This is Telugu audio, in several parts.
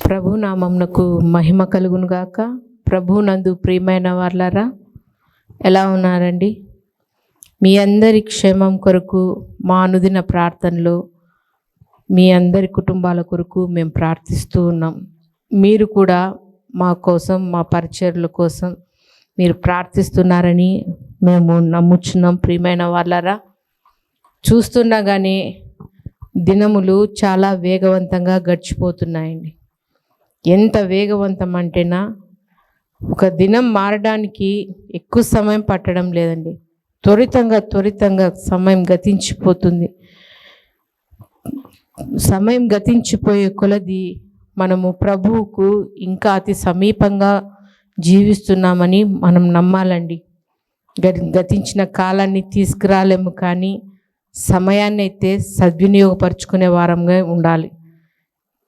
ప్రభు నామమునకు మహిమ కలుగునుగాక. ప్రభునందు ప్రియమైన వాళ్ళారా, ఎలా ఉన్నారండి? మీ అందరి క్షేమం కొరకు మా అనుదిన ప్రార్థనలో మీ అందరి కుటుంబాల కొరకు మేము ప్రార్థిస్తూ ఉన్నాం. మీరు కూడా మా కోసం, మా పరిచర్ల కోసం మీరు ప్రార్థిస్తున్నారని మేము నమ్ముచున్నాం. ప్రియమైన వాళ్ళారా, చూస్తుండగానే దినములు చాలా వేగవంతంగా గడిచిపోతున్నాయండి. ఎంత వేగవంతం అంటేనా, ఒక దినం మారడానికి ఎక్కువ సమయం పట్టడం లేదండి. త్వరితంగా సమయం గతించిపోతుంది. సమయం గతించిపోయే కొలది మనము ప్రభువుకు ఇంకా అతి సమీపంగా జీవిస్తున్నామని మనం నమ్మాలండి. గతించిన కాలాన్ని తీసుకురాలేము, కానీ సమయాన్ని అయితే సద్వినియోగపరుచుకునే వారంగా ఉండాలి.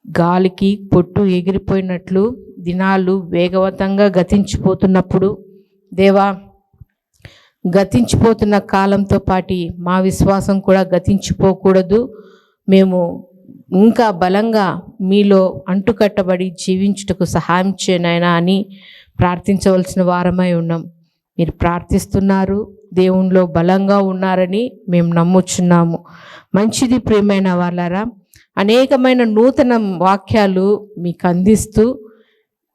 గాలికి పొట్టు ఎగిరిపోయినట్లు దినాలు వేగవంతంగా గతించిపోతున్నప్పుడు, దేవా, గతించిపోతున్న కాలంతో పాటు మా విశ్వాసం కూడా గతించిపోకూడదు. మేము ఇంకా బలంగా మీలో అంటుకట్టబడి జీవించుటకు సహాయం చేయనైనా అని ప్రార్థించవలసిన వారమై ఉన్నాం. మీరు ప్రార్థిస్తున్నారు, దేవునిలో బలంగా ఉన్నారని మేము నమ్ముచున్నాము. మంచిది ప్రియమైన వాళ్ళారా, అనేకమైన నూతన వాక్యాలు మీకు అందిస్తూ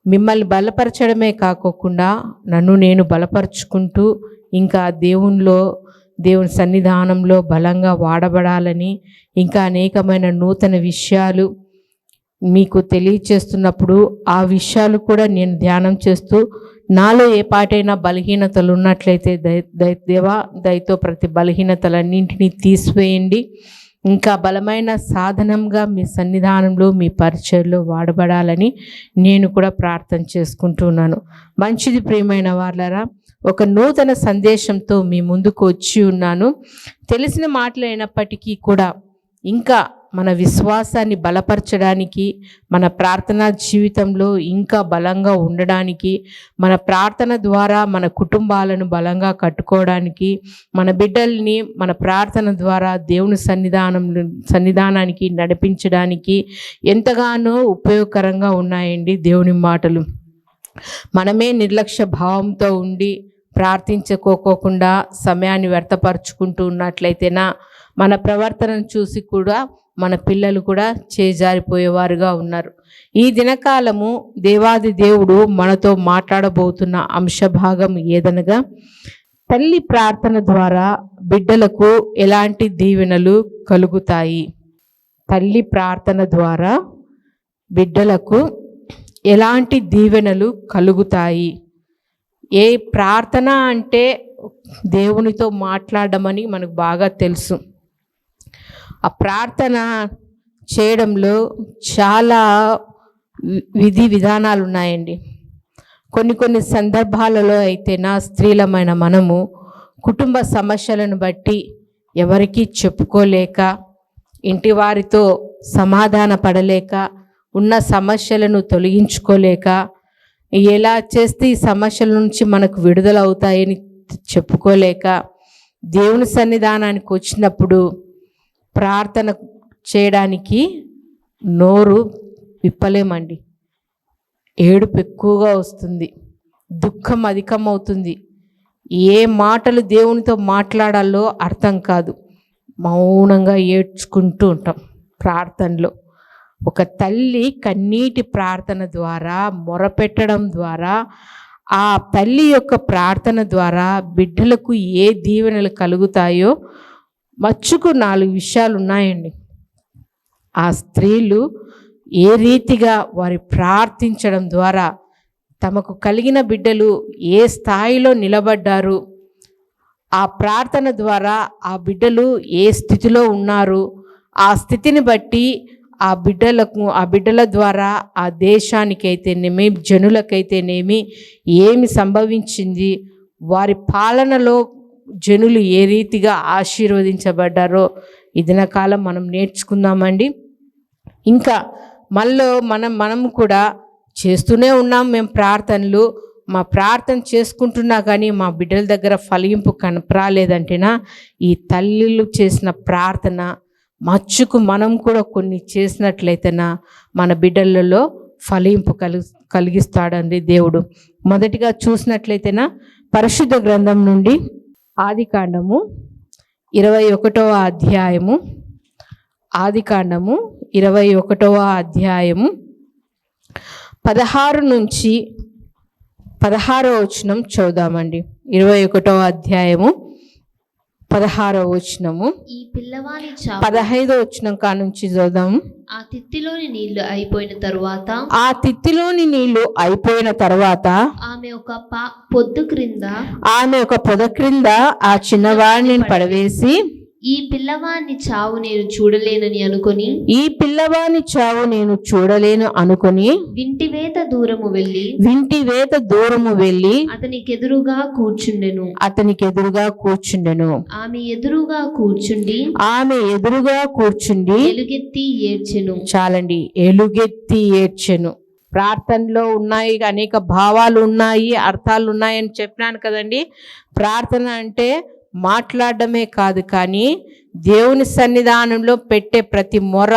మిమ్మల్ని బలపరచడమే కాకోకుండా నన్ను నేను బలపరుచుకుంటూ ఇంకా దేవుని సన్నిధానంలో బలంగా వాడబడాలని, ఇంకా అనేకమైన నూతన విషయాలు మీకు తెలియచేస్తున్నప్పుడు ఆ విషయాలు కూడా నేను ధ్యానం చేస్తూ నాలో ఏ పాటైనా బలహీనతలు ఉన్నట్లయితే దేవా దయతో ప్రతి బలహీనతలన్నింటినీ తీసివేయండి. ఇంకా బలమైన సాధనంగా మీ సన్నిధానంలో, మీ పరిచయలో వాడబడాలని నేను కూడా ప్రార్థన చేసుకుంటున్నాను. మంచిది ప్రియమైన వాళ్ళారా, ఒక నూతన సందేశంతో మీ ముందుకు వచ్చి ఉన్నాను. తెలిసిన మాటలు అయినప్పటికీ కూడా ఇంకా మన విశ్వాసాన్ని బలపరచడానికి, మన ప్రార్థనా జీవితంలో ఇంకా బలంగా ఉండడానికి, మన ప్రార్థన ద్వారా మన కుటుంబాలను బలంగా కట్టుకోవడానికి, మన బిడ్డల్ని మన ప్రార్థన ద్వారా దేవుని సన్నిధానానికి నడిపించడానికి ఎంతగానో ఉపయోగకరంగా ఉన్నాయండి దేవుని మాటలు. మనమే నిర్లక్ష్య భావంతో ఉండి ప్రార్థించుకోకుండా సమయాన్ని వ్యర్థపరుచుకుంటూ ఉన్నట్లయితేనా మన ప్రవర్తనను చూసి కూడా మన పిల్లలు కూడా చేజారిపోయేవారుగా ఉన్నారు. ఈ దినకాలము దేవాది దేవుడు మనతో మాట్లాడబోతున్న అంశభాగం ఏదనగా, తల్లి ప్రార్థన ద్వారా బిడ్డలకు ఎలాంటి దీవెనలు కలుగుతాయి. తల్లి ప్రార్థన ద్వారా బిడ్డలకు ఎలాంటి దీవెనలు కలుగుతాయి. ఏ ప్రార్థన అంటే దేవునితో మాట్లాడమని మనకు బాగా తెలుసు. ఆ ప్రార్థన చేయడంలో చాలా విధి విధానాలు ఉన్నాయండి. కొన్ని సందర్భాలలో అయితే స్త్రీలమైన మనము కుటుంబ సమస్యలను బట్టి ఎవరికీ చెప్పుకోలేక, ఇంటి వారితో సమాధాన పడలేక, ఉన్న సమస్యలను తొలగించుకోలేక, ఎలా చేస్తే ఈ సమస్యల నుంచి మనకు విడుదల అవుతాయని చెప్పుకోలేక, దేవుని సన్నిధానానికి వచ్చినప్పుడు ప్రార్థన చేయడానికి నోరు విప్పలేమండి. ఏడుపు ఎక్కువగా వస్తుంది, దుఃఖం అధికమవుతుంది. ఏ మాటలు దేవునితో మాట్లాడాలో అర్థం కాదు. మౌనంగా ఏడ్చుకుంటూ ఉంటాం ప్రార్థనలో. ఒక తల్లి కన్నీటి ప్రార్థన ద్వారా, మొరపెట్టడం ద్వారా, ఆ తల్లి యొక్క ప్రార్థన ద్వారా బిడ్డలకు ఏ దీవెనలు కలుగుతాయో మచ్చుకు 4 విషయాలు ఉన్నాయండి. ఆ స్త్రీలు ఏ రీతిగా వారి ప్రార్థించడం ద్వారా తమకు కలిగిన బిడ్డలు ఏ స్థాయిలో నిలబడ్డారు, ఆ ప్రార్థన ద్వారా ఆ బిడ్డలు ఏ స్థితిలో ఉన్నారు, ఆ స్థితిని బట్టి ఆ బిడ్డల ద్వారా ఆ దేశానికైతేనేమి, జనులకైతేనేమి ఏమి సంభవించింది, వారి పాలనలో జనులు ఏ రీతిగా ఆశీర్వదించబడ్డారో ఈ దినకాలం మనం నేర్చుకుందామండి. ఇంకా మనము కూడా చేస్తూనే ఉన్నాం మేము ప్రార్థనలు. మా ప్రార్థన చేసుకుంటున్నా కానీ మా బిడ్డల దగ్గర ఫలింపు కనపరాలేదంటేనా ఈ తల్లులు చేసిన ప్రార్థన మచ్చుకు మనం కూడా కొన్ని చేసినట్లయితేనా మన బిడ్డలలో ఫలింపు కలిగిస్తాడండి దేవుడు. మొదటిగా చూసినట్లయితేనా పరిశుద్ధ గ్రంథం నుండి ఆదికాండము 21వ అధ్యాయము, ఆదికాండము 21వ అధ్యాయము 16 నుంచి 16వ వచనం చదువుదామండి. 21వ అధ్యాయము 16వ వచనము, ఈ పిల్లవాని 15వ వచనం కానుంచి చదువుదాము. ఆ తిత్తిలోని నీళ్లు అయిపోయిన తరువాత ఆమె ఒక పొద్దు క్రింద ఆ చిన్నవాడిని పడవేసి, ఈ పిల్లవాని చావు నేను చూడలేను అనుకొని వింటివేత దూరము వెళ్ళి అతనికి ఎదురుగా కూర్చుండెను. ఆమె ఎదురుగా కూర్చుండి ఎలుగెత్తి ఏడ్చెను. చాలండి, ఎలుగెత్తి ఏడ్చెను. ప్రార్థనలో ఉన్నాయి, అనేక భావాలు ఉన్నాయి, అర్థాలు ఉన్నాయని చెప్పినాను కదండి. ప్రార్థన అంటే మాట్లాడడమే కాదు, కానీ దేవుని సన్నిధానంలో పెట్టే ప్రతి మొర,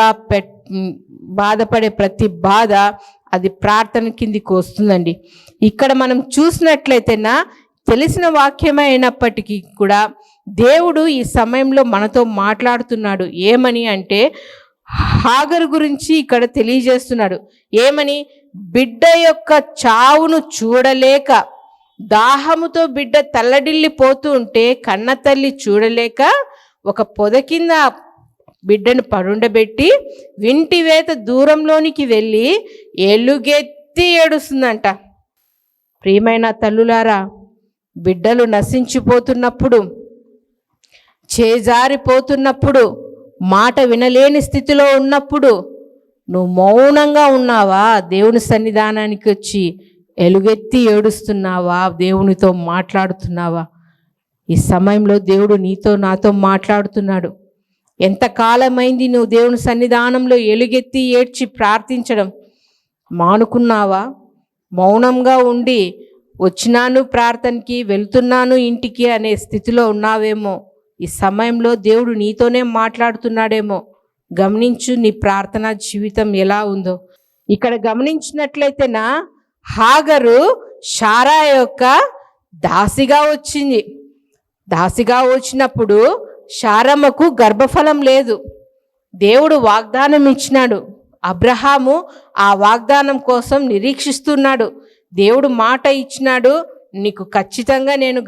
బాధపడే ప్రతి బాధ అది ప్రార్థన కిందికి వస్తుందండి. ఇక్కడ మనం చూసినట్లయితేనా తెలిసిన వాక్యమే అయినప్పటికీ కూడా దేవుడు ఈ సమయంలో మనతో మాట్లాడుతున్నాడు. ఏమని అంటే హాగరు గురించి ఇక్కడ తెలియజేస్తున్నాడు. ఏమని? బిడ్డ యొక్క చావును చూడలేక, దాహముతో బిడ్డ తల్లడిల్లిపోతూ ఉంటే కన్న తల్లి చూడలేక ఒక పొద కింద బిడ్డను పరుండబెట్టి వింటివేత దూరంలోనికి వెళ్ళి ఎలుగెత్తి ఏడుస్తుందంట. ప్రియమైన తల్లులారా, బిడ్డలు నశించిపోతున్నప్పుడు, చేజారిపోతున్నప్పుడు, మాట వినలేని స్థితిలో ఉన్నప్పుడు నువ్వు మౌనంగా ఉన్నావా? దేవుని సన్నిధానానికి వచ్చి ఎలుగెత్తి ఏడుస్తున్నావా? దేవునితో మాట్లాడుతున్నావా? ఈ సమయంలో దేవుడు నీతో నాతో మాట్లాడుతున్నాడు. ఎంతకాలమైంది నువ్వు దేవుని సన్నిధానంలో ఎలుగెత్తి ఏడ్చి ప్రార్థించడం? మానుకున్నావా? మౌనంగా ఉండి వచ్చినాను ప్రార్థనకి, వెళ్తున్నాను ఇంటికి అనే స్థితిలో ఉన్నావేమో. ఈ సమయంలో దేవుడు నీతోనే మాట్లాడుతున్నాడేమో. గమనించు, నీ ప్రార్థనా జీవితం ఎలా ఉందో. ఇక్కడ గమనించినట్లయితేనా హాగరు శారా యొక్క దాసిగా వచ్చింది. దాసిగా వచ్చినప్పుడు శారమ్మకు గర్భఫలం లేదు. దేవుడు వాగ్దానం ఇచ్చినాడు. అబ్రహాము ఆ వాగ్దానం కోసం నిరీక్షిస్తున్నాడు. దేవుడు మాట ఇచ్చినాడు, నీకు ఖచ్చితంగా నేను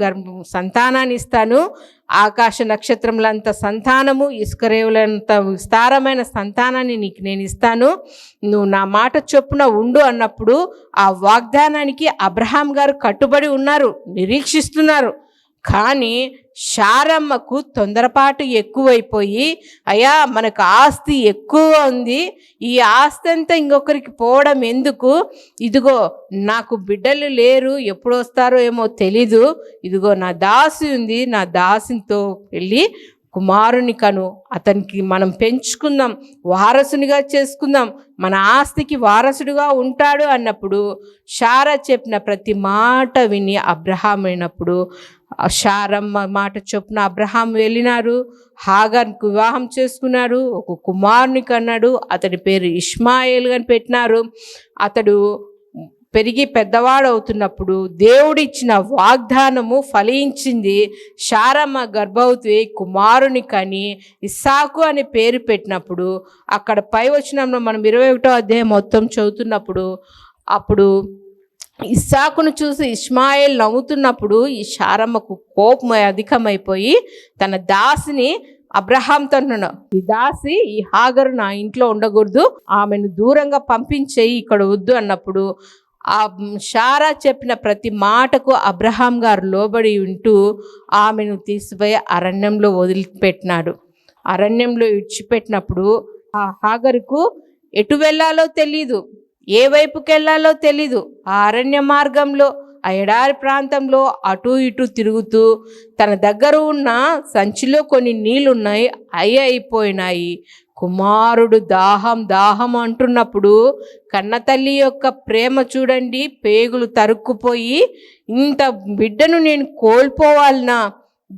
సంతానాన్ని ఇస్తాను, ఆకాశ నక్షత్రములంత సంతానము, ఇసుక రేవులంత విస్తారమైన సంతానాన్ని నీకు నేను ఇస్తాను, నువ్వు నా మాట చొప్పున ఉండు అన్నప్పుడు ఆ వాగ్దానానికి అబ్రహాం గారు కట్టుబడి ఉన్నారు, నిరీక్షిస్తున్నారు. కానీ శారమ్మకు తొందరపాటు ఎక్కువైపోయి, అయ్యా మనకు ఆస్తి ఎక్కువ ఉంది, ఈ ఆస్తి అంతా ఇంకొకరికి పోవడం ఎందుకు, ఇదిగో నాకు బిడ్డలు లేరు, ఎప్పుడు వస్తారో ఏమో తెలీదు, ఇదిగో నా దాసి ఉంది, నా దాసితో వెళ్ళి కుమారుని కను, అతనికి మనం పెంచుకుందాం, వారసునిగా చేసుకుందాం, మన ఆస్తికి వారసుడిగా ఉంటాడు అన్నప్పుడు శారా చెప్పిన ప్రతి మాట విని అబ్రహాం అయినప్పుడు శారమ్మ మాట చొప్పున అబ్రహాం వెళ్ళినారు. హాగర్కు వివాహం చేసుకున్నాడు, ఒక కుమారుని కన్నాడు. అతడి పేరు ఇష్మాయేల్ అని పెట్టినారు. అతడు పెరిగి పెద్దవాడు అవుతున్నప్పుడు దేవుడిచ్చిన వాగ్దానము ఫలించింది. శారమ్మ గర్భవతి కుమారుని కని ఇస్సాకు అని పేరు పెట్టినప్పుడు అక్కడ పై వచనంలో మనం 21వ అధ్యాయం మొత్తం చదువుతున్నప్పుడు అప్పుడు ఇస్సాకును చూసి ఇష్మాయేల్ నవ్వుతున్నప్పుడు ఈ శారమ్మకు కోపం అధికమైపోయి తన దాసిని అబ్రహాంతో అన్నాడు, ఈ దాసి ఈ హాగరు నా ఇంట్లో ఉండకూడదు, ఆమెను దూరంగా పంపించేయి, ఇక్కడ వద్దు అన్నప్పుడు ఆ శారా చెప్పిన ప్రతి మాటకు అబ్రహాం గారు లోబడి ఉంటూ ఆమెను తీసిపోయి అరణ్యంలో వదిలిపెట్టినాడు. అరణ్యంలో ఇడిచిపెట్టినప్పుడు ఆ హాగరుకు ఎటు వెళ్ళాలో తెలీదు, ఏ వైపుకి వెళ్ళాలో తెలీదు. ఆ అరణ్య మార్గంలో, ఆ ఎడారి ప్రాంతంలో అటు ఇటు తిరుగుతూ తన దగ్గర ఉన్న సంచిలో కొన్ని నీళ్ళున్నాయి, అయిపోయినాయి. కుమారుడు దాహం అంటున్నప్పుడు కన్నతల్లి యొక్క ప్రేమ చూడండి, పేగులు తరుక్కుపోయి, ఇంత బిడ్డను నేను కోల్పోవాలనా,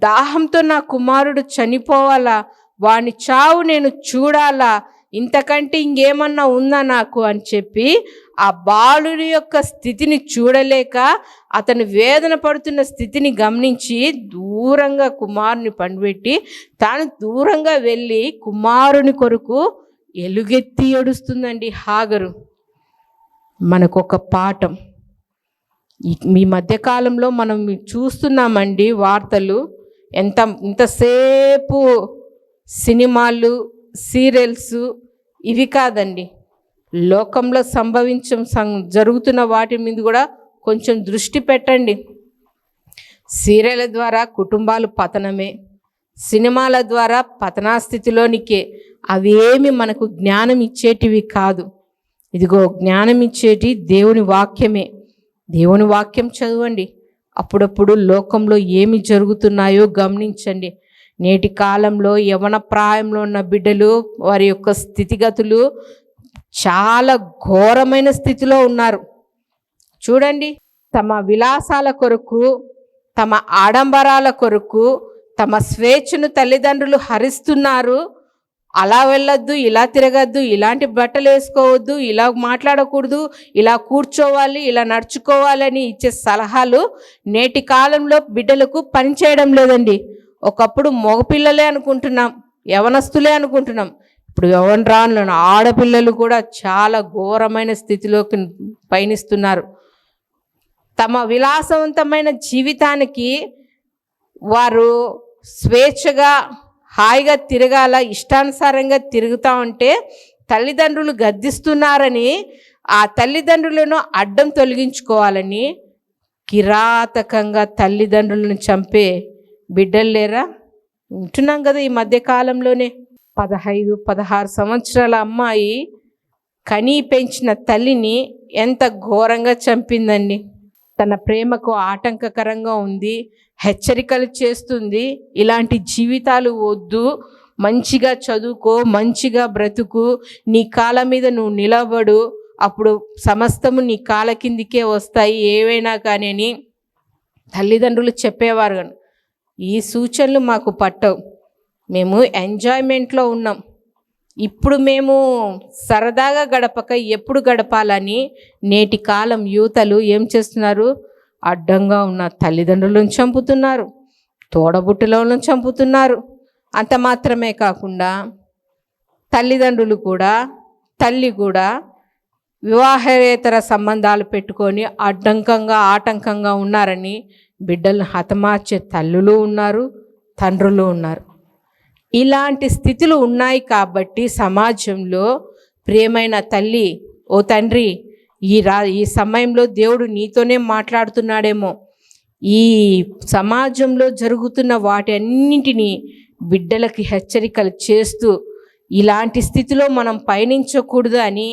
దాహంతో నా కుమారుడు చనిపోవాలా, వాని చావు నేను చూడాలా, ఇంతకంటే ఇంకేమన్నా ఉందా నాకు అని చెప్పి ఆ బాలుడి యొక్క స్థితిని చూడలేక అతను వేదన పడుతున్న స్థితిని గమనించి దూరంగా కుమారుని పండుబెట్టి తాను దూరంగా వెళ్ళి కుమారుని కొరకు ఎలుగెత్తి ఏడుస్తుందండి హాగరు. మనకొక పాఠం. మీ మధ్యకాలంలో మనం చూస్తున్నామండి వార్తలు. ఇంతసేపు సినిమాలు, సీరియల్స్ ఇవి కాదండి, లోకంలో జరుగుతున్న వాటి మీద కూడా కొంచెం దృష్టి పెట్టండి. సీరియల్ ద్వారా కుటుంబాలు పతనమే, సినిమాల ద్వారా పతనాస్థితిలోనికే. అవి ఏమి మనకు జ్ఞానం ఇచ్చేటివి కాదు. ఇదిగో జ్ఞానం ఇచ్చేటి దేవుని వాక్యమే. దేవుని వాక్యం చదవండి. అప్పుడప్పుడు లోకంలో ఏమి జరుగుతున్నాయో గమనించండి. నేటి కాలంలో యవన ప్రాయంలో ఉన్న బిడ్డలు వారి యొక్క స్థితిగతులు చాలా ఘోరమైన స్థితిలో ఉన్నారు. చూడండి, తమ విలాసాల కొరకు, తమ ఆడంబరాల కొరకు, తమ స్వేచ్ఛను తల్లిదండ్రులు హరిస్తున్నారు. అలా వెళ్ళొద్దు, ఇలా తిరగద్దు, ఇలాంటి బట్టలు వేసుకోవద్దు, ఇలా మాట్లాడకూడదు, ఇలా కూర్చోవాలి, ఇలా నడుచుకోవాలని ఇచ్చే సలహాలు నేటి కాలంలో బిడ్డలకు పనిచేయడం లేదండి. ఒకప్పుడు మగపిల్లలే అనుకుంటున్నాం, యవనస్తులే అనుకుంటున్నాం. ఇప్పుడు యవనరాళ్ళు ఆడపిల్లలు కూడా చాలా ఘోరమైన స్థితిలోకి పయనిస్తున్నారు. తమ విలాసవంతమైన జీవితానికి వారు స్వేచ్ఛగా హాయిగా తిరగాల, ఇష్టానుసారంగా తిరుగుతూ ఉంటే తల్లిదండ్రులు గద్దిస్తున్నారని ఆ తల్లిదండ్రులను అడ్డం తొలగించుకోవాలని కిరాతకంగా తల్లిదండ్రులను చంపే బిడ్డలు లేరా? ఉంటున్నాం కదా ఈ మధ్యకాలంలోనే. 15-16 సంవత్సరాల అమ్మాయి కనీ పెంచిన తల్లిని ఎంత ఘోరంగా చంపిందండి. తన ప్రేమకు ఆటంకకరంగా ఉంది, హెచ్చరికలు చేస్తుంది. ఇలాంటి జీవితాలు వద్దు, మంచిగా చదువుకో, మంచిగా బ్రతుకు, నీ కాళ్ళ మీద నువ్వు నిలబడు, అప్పుడు సమస్తము నీ కాళ్ళ కిందికే వస్తాయి ఏవైనా కానీ అని తల్లిదండ్రులు చెప్పేవారు. కానీ ఈ సూచనలు మాకు పట్టవు. మేము ఎంజాయ్మెంట్లో ఉన్నాం. ఇప్పుడు మేము సరదాగా గడపక ఎప్పుడు గడపాలని నేటి కాలం యువతలు ఏం చేస్తున్నారు? అడ్డంగా ఉన్న తల్లిదండ్రులను చంపుతున్నారు, తోడబుట్టులను చంపుతున్నారు. అంత మాత్రమే కాకుండా తల్లిదండ్రులు కూడా, తల్లి కూడా వివాహేతర సంబంధాలు పెట్టుకొని ఆటంకంగా ఉన్నారని బిడ్డలను హతమార్చే తల్లులు ఉన్నారు, తండ్రులు ఉన్నారు. ఇలాంటి స్థితులు ఉన్నాయి కాబట్టి సమాజంలో ప్రియమైన తల్లి, ఓ తండ్రి, ఈ సమయంలో దేవుడు నీతోనే మాట్లాడుతున్నాడేమో. ఈ సమాజంలో జరుగుతున్న వాటి అన్నింటినీ బిడ్డలకి హెచ్చరికలు చేస్తూ ఇలాంటి స్థితిలో మనం పయనించకూడదు అని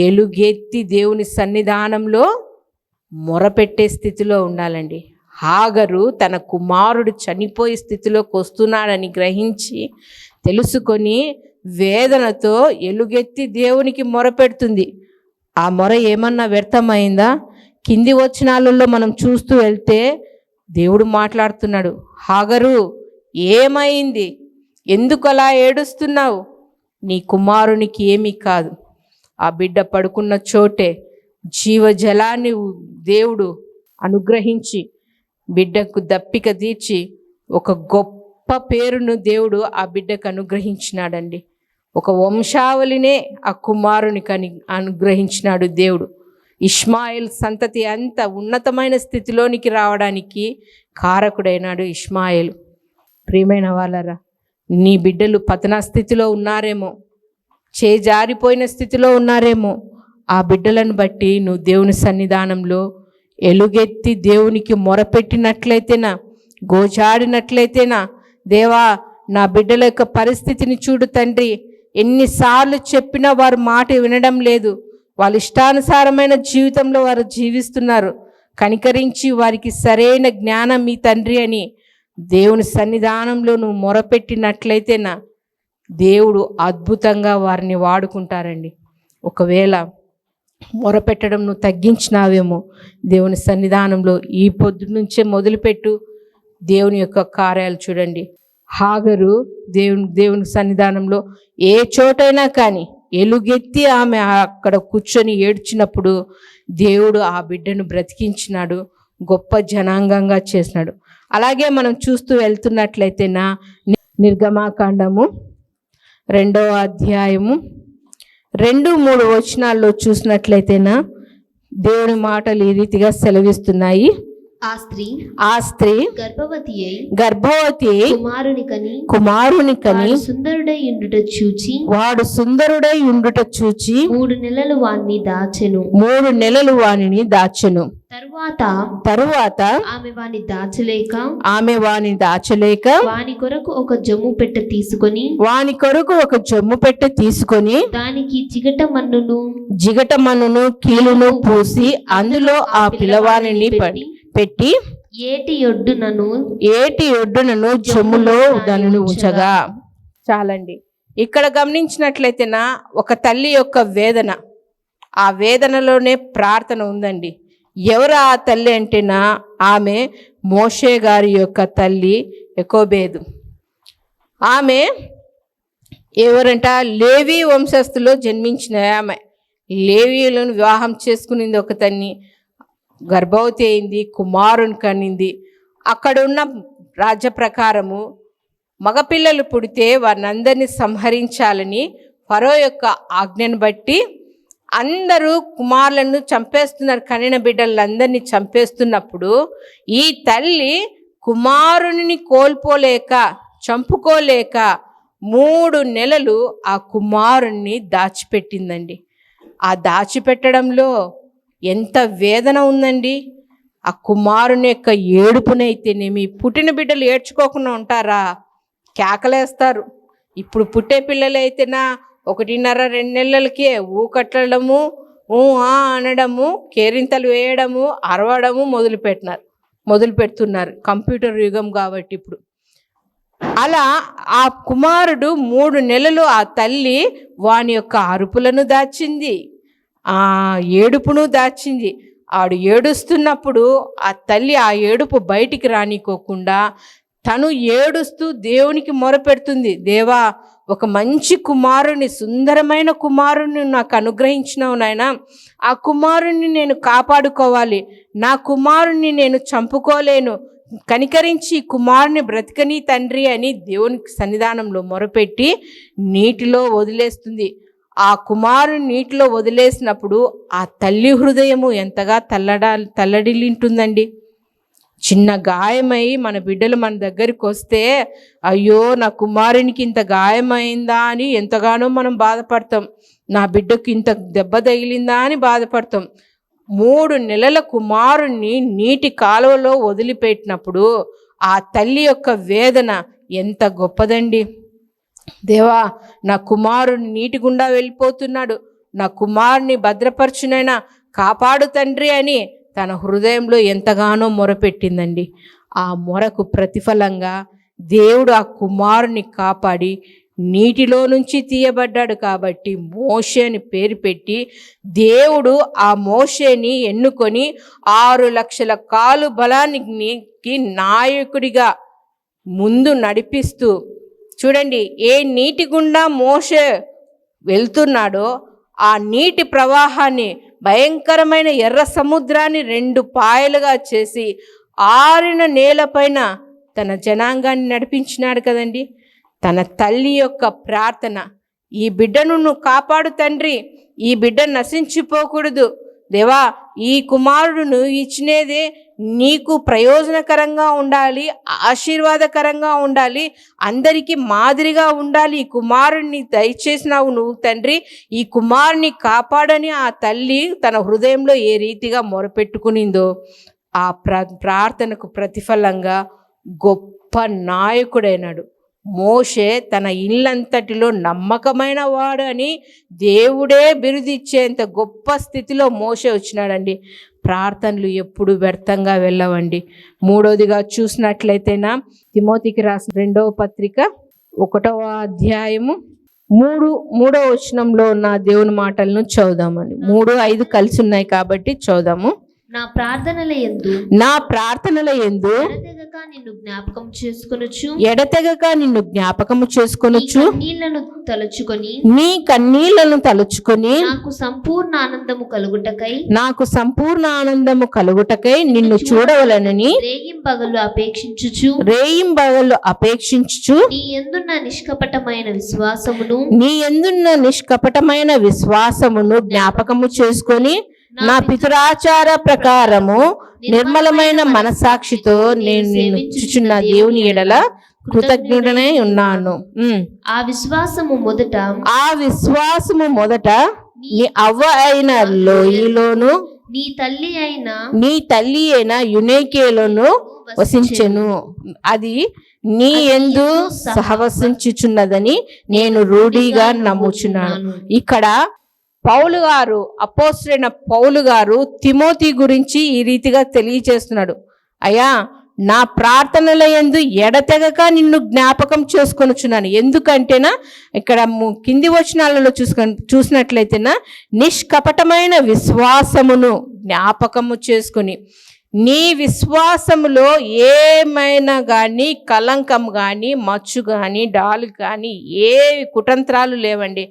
ఎలుగెత్తి దేవుని సన్నిధానంలో మొరపెట్టే స్థితిలో ఉండాలండి. హాగరు తన కుమారుడు చనిపోయే స్థితిలోకి వస్తున్నాడని గ్రహించి తెలుసుకొని వేదనతో ఎలుగెత్తి దేవునికి మొరపెడుతుంది. ఆ మొర ఏమన్నా వ్యర్థమైందా? కింది వచనాలలో మనం చూస్తూ వెళ్తే దేవుడు మాట్లాడుతున్నాడు. హాగరు, ఏమైంది? ఎందుకు అలా ఏడుస్తున్నావు? నీ కుమారునికి ఏమీ కాదు. ఆ బిడ్డ పడుకున్న చోటే జీవజలాన్ని దేవుడు అనుగ్రహించి బిడ్డకు దప్పిక తీర్చి ఒక గొప్ప పేరును దేవుడు ఆ బిడ్డకు అనుగ్రహించినాడండి. ఒక వంశావళినే ఆ కుమారునికి అనుగ్రహించినాడు దేవుడు. ఇష్మాయేల్ సంతతి అంత ఉన్నతమైన స్థితిలోనికి రావడానికి కారకుడైనాడు ఇష్మాయేలు. ప్రియమైన వాళ్ళరా, నీ బిడ్డలు పతన స్థితిలో ఉన్నారేమో, చేజారిపోయిన స్థితిలో ఉన్నారేమో. ఆ బిడ్డలను బట్టి నువ్వు దేవుని సన్నిధానంలో ఎలుగెత్తి దేవునికి మొరపెట్టినట్లయితేనా, గోజాడినట్లయితేనా, దేవా నా బిడ్డల యొక్క పరిస్థితిని చూడు తండ్రి, ఎన్నిసార్లు చెప్పినా వారు మాట వినడం లేదు, వాళ్ళ ఇష్టానుసారమైన జీవితంలో వారు జీవిస్తున్నారు, కనికరించి వారికి సరైన జ్ఞానం మీ తండ్రి అని దేవుని సన్నిధానంలో నువ్వు మొరపెట్టినట్లయితేనా దేవుడు అద్భుతంగా వారిని వాడుకుంటారండి. ఒకవేళ మొరపెట్టడం నువ్వు తగ్గించినావేమో, దేవుని సన్నిధానంలో ఈ పొద్దు నుంచే మొదలుపెట్టు. దేవుని యొక్క కార్యాలు చూడండి. హాగరు దేవుని సన్నిధానంలో ఏ చోటైనా కానీ ఎలుగెత్తి ఆమె అక్కడ కూర్చొని ఏడ్చినప్పుడు దేవుడు ఆ బిడ్డను బ్రతికించినాడు, గొప్ప జనాంగంగా చేసినాడు. అలాగే మనం చూస్తూ వెళ్తున్నట్లయితేనా నిర్గమాకాండము 2వ అధ్యాయము 2-3 వచనాల్లో చూసినట్లయితేనా దేవుని మాటలు ఈ రీతిగా సెలవిస్తున్నాయి. ఆ స్త్రీ గర్భవతి అయి కుమారుని కని వాడు సుందరుడై ఉండుట చూచి 3 నెలలు వానిని దాచెను. తరువాత ఆమె వాని దాచలేక వాని కొరకు ఒక జమ్ము పెట్టె తీసుకొని దానికి జిగట మన్నును కీలును పూసి అందులో ఆ పిల్లవానిని పెట్టి ఏటి ఒడ్డునను జమ్ములో దానిని ఉంచగా. చాలండి. ఇక్కడ గమనించినట్లయితేనా ఒక తల్లి యొక్క వేదన, ఆ వేదనలోనే ప్రార్థన ఉందండి. ఎవరు ఆ తల్లి అంటేనా ఆమె మోషే గారి యొక్క తల్లి యెకోబేదు. ఆమె ఎవరంట? లేవి వంశస్థులో జన్మించిన ఆమె. లేవీయులను వివాహం చేసుకునింది ఒక తల్లి, గర్భవతి అయింది, కుమారుని కనింది. అక్కడున్న రాజ్య ప్రకారము మగపిల్లలు పుడితే వారిని అందరినీ సంహరించాలని ఫరో యొక్క ఆజ్ఞను బట్టి అందరూ కుమారులను చంపేస్తున్నారు. కనిన బిడ్డలందరినీ చంపేస్తున్నప్పుడు ఈ తల్లి కుమారుని కోల్పోలేక, చంపుకోలేక 3 నెలలు ఆ కుమారుణ్ణి దాచిపెట్టిందండి. ఆ దాచిపెట్టడంలో ఎంత వేదన ఉందండి. ఆ కుమారుని యొక్క ఏడుపునైతేనేమి, పుట్టిన బిడ్డలు ఏడ్చుకోకుండా ఉంటారా? కేకలేస్తారు. ఇప్పుడు పుట్టే పిల్లలైతేనా 1.5-2 నెలలకే ఊకట్టడము, అనడము, కేరింతలు వేయడము, అరవడము మొదలు పెడుతున్నారు. కంప్యూటర్ యుగం కాబట్టి ఇప్పుడు అలా ఆ కుమారుడు 3 నెలలు ఆ తల్లి వాని యొక్క అరుపులను దాచింది, ఆ ఏడుపును దాచింది. ఆడు ఏడుస్తున్నప్పుడు ఆ తల్లి ఆ ఏడుపు బయటికి రానికోకుండా తను ఏడుస్తూ దేవునికి మొరపెడుతుంది. దేవా, ఒక మంచి కుమారుని, సుందరమైన కుమారుని నాకు అనుగ్రహించినావు నాయనా. ఆ కుమారుణ్ణి నేను కాపాడుకోవాలి, నా కుమారుణ్ణి నేను చంపుకోలేను, కనికరించి కుమారుని బ్రతికని తండ్రి అని దేవునికి సన్నిధానంలో మొరపెట్టి నీటిలో వదిలేస్తుంది. ఆ కుమారుని నీటిలో వదిలేసినప్పుడు ఆ తల్లి హృదయము ఎంతగా తల్లడిల్లింటుందండి. చిన్న గాయమై మన బిడ్డలు మన దగ్గరికి వస్తే, అయ్యో నా కుమారునికి ఇంత గాయమైందా అని ఎంతగానో మనం బాధపడతాం. నా బిడ్డకు ఇంత దెబ్బ తగిలిందా అని బాధపడతాం. 3 నెలల కుమారుణ్ణి నీటి కాలువలో వదిలిపెట్టినప్పుడు ఆ తల్లి యొక్క వేదన ఎంత గొప్పదండి. దేవా, నా కుమారుని నీటి గుండా వెళ్ళిపోతున్నాడు, నా కుమారుని భద్రపరచునైనా కాపాడు తండ్రి అని తన హృదయంలో ఎంతగానో మొరపెట్టిందండి. ఆ మొరకు ప్రతిఫలంగా దేవుడు ఆ కుమారుని కాపాడి నీటిలో నుంచి తీయబడ్డాడు. కాబట్టి మోషే అని పేరు పెట్టి దేవుడు ఆ మోషేని ఎన్నుకొని 6 లక్షల కాలు బలానికి నాయకుడిగా ముందు నడిపిస్తూ, చూడండి ఏ నీటి గుండా మోషే వెళ్తున్నాడో ఆ నీటి ప్రవాహాన్ని, భయంకరమైన ఎర్ర సముద్రాన్ని 2 పాయలుగా చేసి ఆరిన నేలపైన తన జనాంగాన్ని నడిపించినాడు కదండి. తన తల్లి యొక్క ప్రార్థన, ఈ బిడ్డను నువ్వు కాపాడు తండ్రి, ఈ బిడ్డ నశించిపోకూడదు దేవా, ఈ కుమారుడును ఇచ్చినదే నీకు ప్రయోజనకరంగా ఉండాలి, ఆశీర్వాదకరంగా ఉండాలి, అందరికీ మాదిరిగా ఉండాలి. ఈ కుమారుణ్ణి దయచేసినావు నువ్వు తండ్రి, ఈ కుమారుని కాపాడని ఆ తల్లి తన హృదయంలో ఏ రీతిగా మొరపెట్టుకునిందో ఆ ప్రార్థనకు ప్రతిఫలంగా గొప్ప నాయకుడైనాడు. మోషే తన ఇల్లంతటిలో నమ్మకమైన వాడు అని దేవుడే బిరుదిచ్చేంత గొప్ప స్థితిలో మోషే వచ్చినాడండి. ప్రార్థనలు ఎప్పుడు వ్యర్థంగా వెళ్ళవండి. 3వదిగా చూసినట్లయితేనా తిమోతికి రాసిన 2వ పత్రిక 1వ అధ్యాయము 3వ వచనంలో ఉన్న దేవుని మాటలను చదువుదామండి. 3-5 కలిసి ఉన్నాయి కాబట్టి చదువుదాము. నా ప్రార్థనల యందు ఎడతెగక నిన్ను జ్ఞాపకం చేసుకొనుచు నీ కన్నీళ్లను తలుచుకొని నాకు సంపూర్ణ ఆనందము కలుగుటకై నిన్ను చూడవలనని రేయింబగళ్ళు అపేక్షించుచు నీ యందున్న నిష్కపటమైన విశ్వాసమును జ్ఞాపకము చేసుకొని నా పితరాచార ప్రకారము నిర్మలమైన మనసాక్షితో నేను నిన్ను చూచున్న దేవుని ఎడల కృతజ్ఞుడనై ఉన్నాను. ఆ విశ్వాసము మొదట నీ అవ్వ అయిన లోయలోను నీ తల్లి అయిన యునేకేలోను వసించెను. అది నీ యందు సహవసించుచున్నదని నేను రూఢిగా నమ్ముచున్నాను. ఇక్కడ పౌలు గారు, అపోస్తలుడైన పౌలు గారు తిమోతి గురించి ఈ రీతిగా తెలియచేస్తున్నాడు. అయ్యా, నా ప్రార్థనల యందు ఎడతెగక నిన్ను జ్ఞాపకం చేసుకొనుచున్నాను. ఎందుకంటేనా ఇక్కడ కింది వచనాలలో చూసినట్లయితేనా నిష్కపటమైన విశ్వాసమును జ్ఞాపకము చేసుకొని, నీ విశ్వాసములో ఏమైనా కానీ కలంకం కానీ మచ్చు కానీ డాలు కానీ ఏ కుతంత్రాలు లేవండి.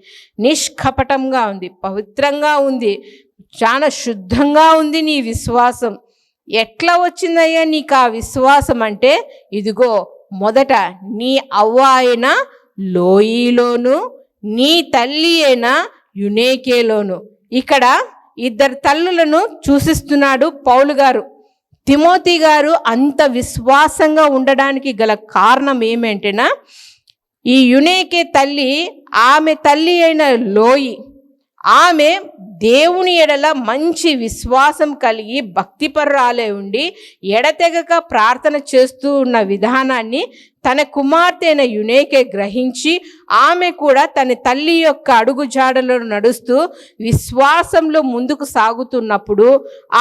నిష్కపటంగా ఉంది, పవిత్రంగా ఉంది, చాలా శుద్ధంగా ఉంది నీ విశ్వాసం. ఎట్లా వచ్చిందయ్యా నీకు ఆ విశ్వాసం అంటే, ఇదిగో మొదట నీ అవ్వ అయిన లోయలోను నీ తల్లి అయిన యునేకేలోను. ఇక్కడ ఇద్దరు తల్లులను సూచిస్తున్నాడు పౌలు గారు. తిమోతి గారు అంత విశ్వాసంగా ఉండడానికి గల కారణం ఏమంటేనా, ఈ యునేకే తల్లి, ఆమె తల్లి అయిన లోయి, ఆమె దేవుని ఎడల మంచి విశ్వాసం కలిగి భక్తిపరురాలే ఉండి ఎడతెగక ప్రార్థన చేస్తూ ఉన్న విధానాన్ని తన కుమార్తె అయిన యునేకే గ్రహించి, ఆమె కూడా తన తల్లి యొక్క అడుగుజాడలో నడుస్తూ విశ్వాసంలో ముందుకు సాగుతున్నప్పుడు,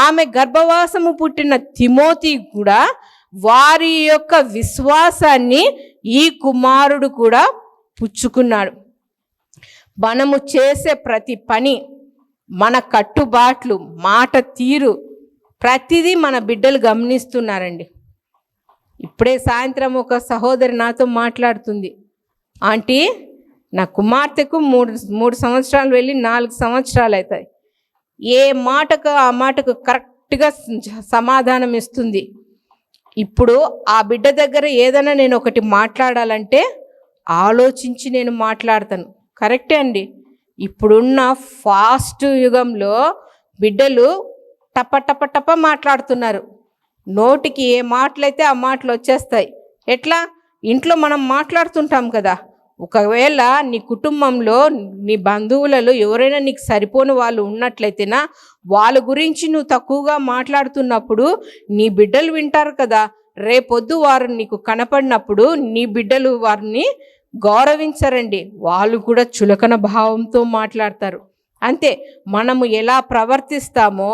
ఆమె గర్భవాసము పుట్టిన తిమోతి కూడా వారి యొక్క విశ్వాసాన్ని ఈ కుమారుడు కూడా పుచ్చుకున్నాడు. మనము చేసే ప్రతి పని, మన కట్టుబాట్లు, మాట తీరు, ప్రతిదీ మన బిడ్డలు గమనిస్తున్నారండి. ఇప్పుడే సాయంత్రం ఒక సహోదరి నాతో మాట్లాడుతుంది, ఆంటీ నా కుమార్తెకు మూడు సంవత్సరాలు వెళ్ళి 4 సంవత్సరాలు అవుతాయి. ఏ మాటకు ఆ మాటకు కరెక్ట్గా సమాధానం ఇస్తుంది. ఇప్పుడు ఆ బిడ్డ దగ్గర ఏదైనా నేను ఒకటి మాట్లాడాలంటే ఆలోచించి నేను మాట్లాడతాను. కరెక్టే అండి. ఇప్పుడున్న ఫాస్ట్ యుగంలో బిడ్డలు టప టప టప మాట్లాడుతున్నారు. నోటికి ఏ మాటలైతే ఆ మాటలు వచ్చేస్తాయి. ఎట్లా? ఇంట్లో మనం మాట్లాడుతుంటాం కదా, ఒకవేళ నీ కుటుంబంలో నీ బంధువులలో ఎవరైనా నీకు సరిపోని వాళ్ళు ఉన్నట్లయితేనా వాళ్ళ గురించి నువ్వు తక్కువగా మాట్లాడుతున్నప్పుడు నీ బిడ్డలు వింటారు కదా. రేపొద్దు వారు నీకు కనపడినప్పుడు నీ బిడ్డలు వారిని గౌరవించరండి, వాళ్ళు కూడా చులకన భావంతో మాట్లాడతారు. అంతే, మనము ఎలా ప్రవర్తిస్తామో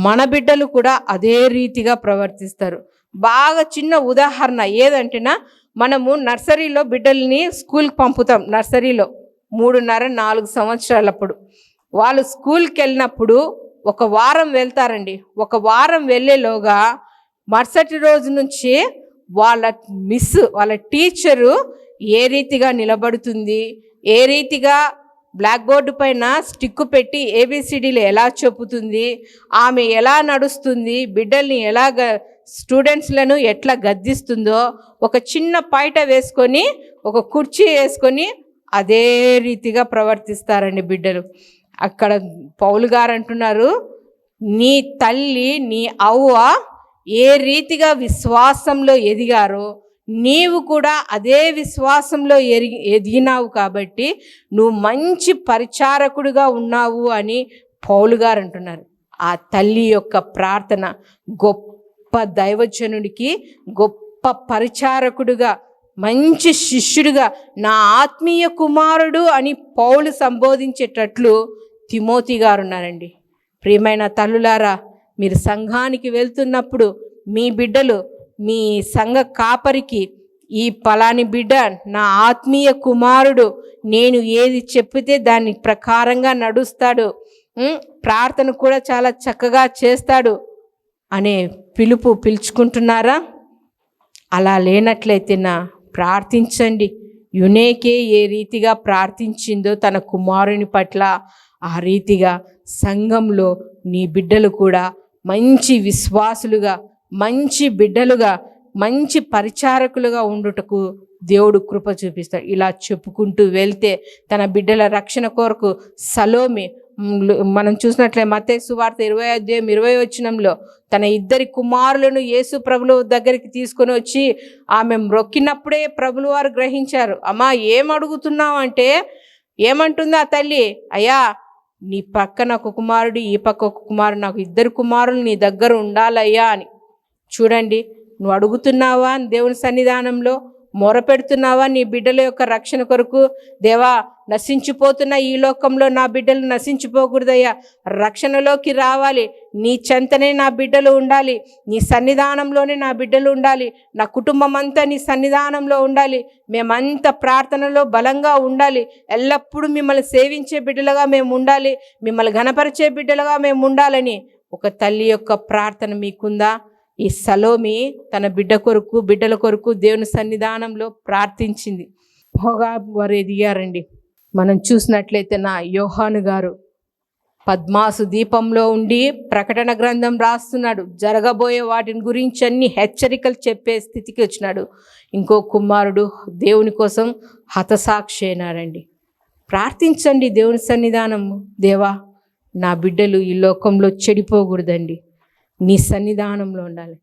మన బిడ్డలు కూడా అదే రీతిగా ప్రవర్తిస్తారు. బాగా చిన్న ఉదాహరణ ఏదంటేనా, మనము నర్సరీలో బిడ్డల్ని స్కూల్కి పంపుతాం. నర్సరీలో 3.5-4 సంవత్సరాలప్పుడు వాళ్ళు స్కూల్కి వెళ్ళినప్పుడు 1 వారం వెళ్తారండి. 1 వారం వెళ్ళేలోగా మరుసటి రోజు నుంచి వాళ్ళ టీచరు ఏ రీతిగా నిలబడుతుంది, ఏ రీతిగా బ్లాక్ బోర్డు పైన స్టిక్ పెట్టి ఏబిసిడీలు ఎలా చెప్పుతుంది, ఆమె ఎలా నడుస్తుంది, బిడ్డల్ని స్టూడెంట్స్లను ఎట్లా గద్దిస్తుందో, ఒక చిన్న పైట వేసుకొని ఒక కుర్చీ వేసుకొని అదే రీతిగా ప్రవర్తిస్తారండి బిడ్డలు. అక్కడ పౌలు గారు అంటున్నారు, నీ తల్లి నీ అవ్వ ఏ రీతిగా విశ్వాసంలో ఎదిగారో నీవు కూడా అదే విశ్వాసంలో ఎదిగినావు కాబట్టి నువ్వు మంచి పరిచారకుడిగా ఉన్నావు అని పౌలు గారు అంటున్నారు. ఆ తల్లి యొక్క ప్రార్థన గొప్ప దైవజనుడికి గొప్ప పరిచారకుడిగా, మంచి శిష్యుడిగా, నా ఆత్మీయ కుమారుడు అని పౌలు సంబోధించేటట్లు తిమోతి గారు ఉన్నారండి. ప్రియమైన తల్లులారా, మీరు సంఘానికి వెళ్తున్నప్పుడు మీ బిడ్డలు మీ సంఘ కాపరికి, ఈ పలాని బిడ్డ నా ఆత్మీయ కుమారుడు, నేను ఏది చెప్పితే దాని ప్రకారంగా నడుస్తాడు, ప్రార్థన కూడా చాలా చక్కగా చేస్తాడు, అనే పిలుచుకుంటున్నారా? అలా లేనట్లయితే ప్రార్థించండి. యునేకే ఏ రీతిగా ప్రార్థించిందో తన కుమారుని పట్ల, ఆ రీతిగా సంఘంలో నీ బిడ్డలు కూడా మంచి విశ్వాసులుగా, మంచి బిడ్డలుగా, మంచి పరిచారకులుగా ఉండుటకు దేవుడు కృప చూపిస్తాడు. ఇలా చెప్పుకుంటూ వెళ్తే తన బిడ్డల రక్షణ కొరకు సలోమి, మనం చూసినట్లే మత్తయి సువార్త 20:20 తన 2 కుమారులను యేసు ప్రభుల దగ్గరికి తీసుకొని వచ్చి ఆమె మ్రొక్కినప్పుడే ప్రభులు వారు గ్రహించారు. అమ్మా ఏం అడుగుతున్నావు అంటే, ఏమంటుంది ఆ తల్లి? అయ్యా, నీ పక్కన ఒక కుమారుడు, ఈ పక్క ఒక కుమారుడు, నాకు 2 కుమారులు నీ దగ్గర ఉండాలయ్యా అని. చూడండి, నువ్వు అడుగుతున్నావా దేవుని సన్నిధానంలో? మొరపెడుతున్నావా నీ బిడ్డల యొక్క రక్షణ కొరకు? దేవా, నశించిపోతున్న ఈ లోకంలో నా బిడ్డలు నశించిపోకూడదయ్యా, రక్షణలోకి రావాలి, నీ చెంతనే నా బిడ్డలు ఉండాలి, నీ సన్నిధానంలోనే నా బిడ్డలు ఉండాలి, నా కుటుంబం అంతా నీ సన్నిధానంలో ఉండాలి, మేమంతా ప్రార్థనలో బలంగా ఉండాలి, ఎల్లప్పుడూ మిమ్మల్ని సేవించే బిడ్డలుగా మేము ఉండాలి, మిమ్మల్ని ఘనపరిచే బిడ్డలుగా మేము ఉండాలని ఒక తల్లి యొక్క ప్రార్థన మీకుందా? ఈ సలోమి తన బిడ్డల కొరకు దేవుని సన్నిధానంలో ప్రార్థించింది. బాగా వారు ఎదిగారండి. మనం చూసినట్లయితే యోహాను గారు పద్మాసు దీపంలో ఉండి ప్రకటన గ్రంథం రాస్తున్నాడు. జరగబోయే వాటిని గురించి అన్ని హెచ్చరికలు చెప్పే స్థితికి వచ్చినాడు. ఇంకో కుమారుడు దేవుని కోసం హతసాక్షి అయినారండి. ప్రార్థించండి దేవుని సన్నిధానం. దేవా, నా బిడ్డలు ఈ లోకంలో చెడిపోకూడదండి, నీ సన్నిధానంలో ఉండాలి.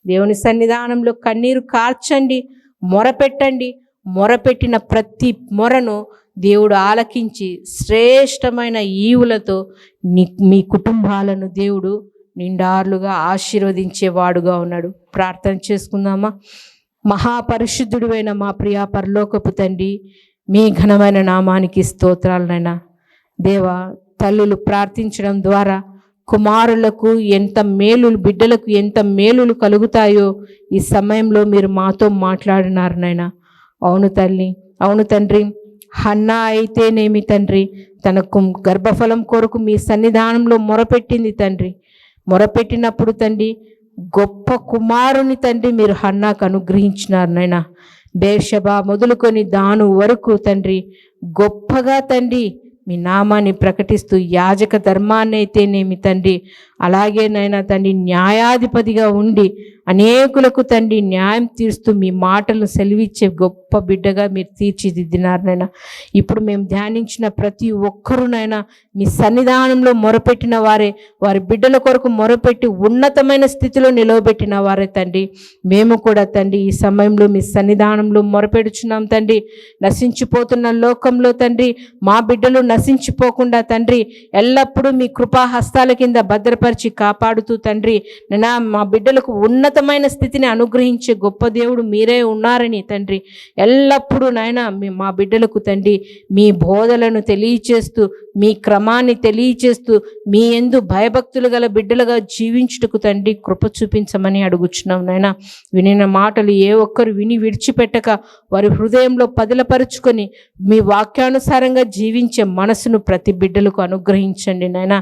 దేవుని సన్నిధానంలో కన్నీరు కార్చండి, మొరపెట్టండి. మొరపెట్టిన ప్రతి మొరను దేవుడు ఆలకించి శ్రేష్టమైన ఈవులతో మీ కుటుంబాలను దేవుడు నిండార్లుగా ఆశీర్వదించేవాడుగా ఉన్నాడు. ప్రార్థన చేసుకుందామా? మహాపరిశుద్ధుడైన మా ప్రియ పరలోకపు తండ్రి, మీ ఘనమైన నామానికి స్తోత్రాలనైనా. దేవా, తల్లులు ప్రార్థించడం ద్వారా కుమారులకు ఎంత మేలులు, బిడ్డలకు ఎంత మేలులు కలుగుతాయో ఈ సమయంలో మీరు మాతో మాట్లాడినారు నాయనా. అవును తల్లి, అవును తండ్రి. హన్నా అయితేనేమి తండ్రి, తనకు గర్భఫలం కొరకు మీ సన్నిధానంలో మొరపెట్టింది తండ్రి. మొరపెట్టినప్పుడు తండ్రి గొప్ప కుమారుని తండ్రి మీరు హన్నాకు అనుగ్రహించినారు నాయనా. బేర్షెబా మొదలుకొని దాను వరకు తండ్రి గొప్పగా తండ్రి మీ నామాన్ని ప్రకటిస్తూ యాజక ధర్మాన్ని అయితేనేమి తండ్రి, అలాగే నాయనా తండ్రి న్యాయాధిపతిగా ఉండి అనేకులకు తండ్రి న్యాయం తీరుస్తూ మీ మాటలను సెలవిచ్చే గొప్ప బిడ్డగా మీరు తీర్చిదిద్దినారు నాయనా. ఇప్పుడు మేము ధ్యానించిన ప్రతి ఒక్కరునైనా మీ సన్నిధానంలో మొరపెట్టిన వారే, వారి బిడ్డల కొరకు మొరపెట్టి ఉన్నతమైన స్థితిలో నిలవబెట్టిన వారే తండ్రి. మేము కూడా తండ్రి ఈ సమయంలో మీ సన్నిధానంలో మొరపెడుచున్నాం తండ్రి. నశించిపోతున్న లోకంలో తండ్రి మా బిడ్డలు నశించిపోకుండా తండ్రి ఎల్లప్పుడూ మీ కృపా హస్తాల కింద భద్రపరిచి కాపాడుతూ తండ్రి నా మా బిడ్డలకు ఉన్నతమైన స్థితిని అనుగ్రహించే గొప్ప దేవుడు మీరే ఉన్నారని తండ్రి ఎల్లప్పుడూ నాయన మా బిడ్డలకు తండ్రి మీ బోధలను తెలియచేస్తూ, మీ క్రమాన్ని తెలియచేస్తూ, మీ యందు భయభక్తులు గల బిడ్డలుగా జీవించుటకు తండ్రి కృప చూపించమని అడుగుచున్నాం నాయన. వినిన మాటలు ఏ ఒక్కరు విని విడిచిపెట్టక వారి హృదయంలో పదిలపరుచుకొని మీ వాక్యానుసారంగా జీవించే మనసును ప్రతి బిడ్డలకు అనుగ్రహించండి నాయన.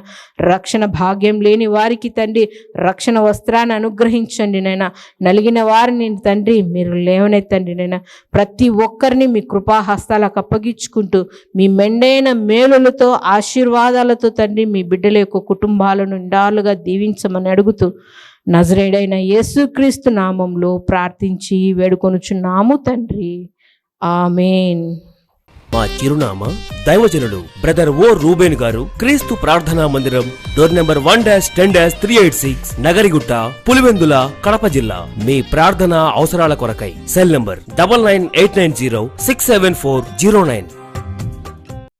రక్షణ భాగ్యం లేని వారికి తండ్రి రక్షణ వస్త్రాన్ని అనుగ్రహించండి నాయన. నలిగిన వారిని తండ్రి మీరు లేవనెత్తండి నాయన. ప్రతి ఒక్కరిని మీ కృపాహస్తాలకు అప్పగించుకుంటూ మీ మెండైన మేలులతో ఆశీర్వాదాలతో తండ్రి మీ బిడ్డల యొక్క కుటుంబాలను నిండాలుగా దీవించమని అడుగుతూ నజరేయుడైన యేసుక్రీస్తు నామంలో ప్రార్థించి వేడుకొనుచున్నాము తండ్రి. ఆమేన్. మా చిరునామా దైవజనులు బ్రదర్ ఓ రూబేన్ గారు, క్రీస్తు ప్రార్థనా మందిరం, డోర్ నెంబర్ 1-10-386, నగరిగుట్ట, పులివెందుల, కడప జిల్లా. మీ ప్రార్థనా అవసరాల కొరకై సెల్ నంబర్ 9989067409.